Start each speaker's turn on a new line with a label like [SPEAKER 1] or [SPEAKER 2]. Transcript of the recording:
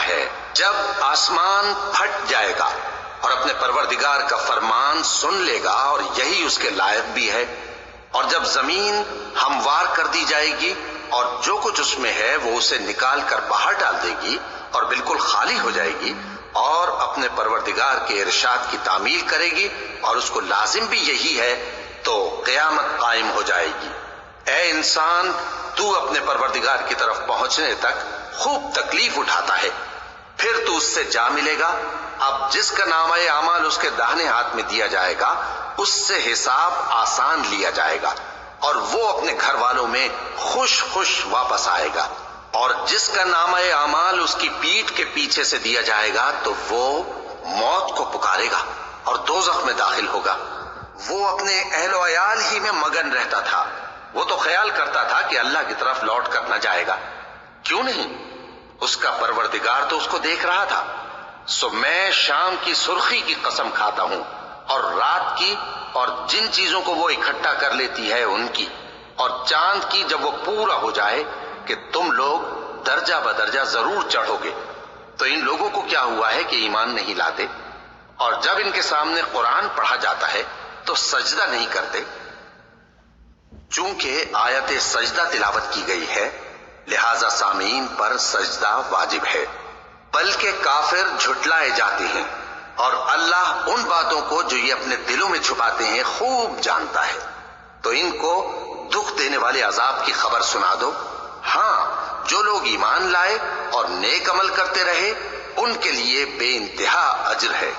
[SPEAKER 1] ہے جب آسمان پھٹ جائے گا اور اپنے پروردگار کا فرمان سن لے گا اور یہی اس کے لائق بھی ہے، اور جب زمین ہموار کر دی جائے گی اور جو کچھ اس میں ہے وہ اسے نکال کر باہر ڈال دے گی اور بالکل خالی ہو جائے گی اور اپنے پروردگار کے ارشاد کی تعمیل کرے گی اور اس کو لازم بھی یہی ہے، تو قیامت قائم ہو جائے گی۔ اے انسان، تو اپنے پروردگار کی طرف پہنچنے تک خوب تکلیف اٹھاتا ہے، پھر تو اس سے جا ملے گا۔ اب جس کا نامہ اعمال اس کے داہنے ہاتھ میں دیا جائے گا اس سے حساب آسان لیا جائے گا اور وہ اپنے گھر والوں میں خوش خوش واپس آئے گا، اور جس کا نامہ اعمال اس کی پیٹھ کے پیچھے سے دیا جائے گا تو وہ موت کو پکارے گا اور دوزخ میں داخل ہوگا۔ وہ اپنے اہل و عیال ہی میں مگن رہتا تھا، وہ تو خیال کرتا تھا کہ اللہ کی طرف لوٹ کر نہ جائے گا، کیوں نہیں؟ اس کا پروردگار تو اس کو دیکھ رہا تھا۔ سو میں شام کی سرخی کی قسم کھاتا ہوں اور رات کی اور جن چیزوں کو وہ اکٹھا کر لیتی ہے ان کی، اور چاند کی جب وہ پورا ہو جائے کہ تم لوگ درجہ بدرجہ ضرور چڑھو گے۔ تو ان لوگوں کو کیا ہوا ہے کہ ایمان نہیں لاتے، اور جب ان کے سامنے قرآن پڑھا جاتا ہے تو سجدہ نہیں کرتے؟ چونکہ آیت سجدہ تلاوت کی گئی ہے لہذا سامعین پر سجدہ واجب ہے، بلکہ کافر جھٹلائے جاتے ہیں، اور اللہ ان باتوں کو جو یہ اپنے دلوں میں چھپاتے ہیں خوب جانتا ہے۔ تو ان کو دکھ دینے والے عذاب کی خبر سنا دو۔ ہاں، جو لوگ ایمان لائے اور نیک عمل کرتے رہے ان کے لیے بے انتہا اجر ہے۔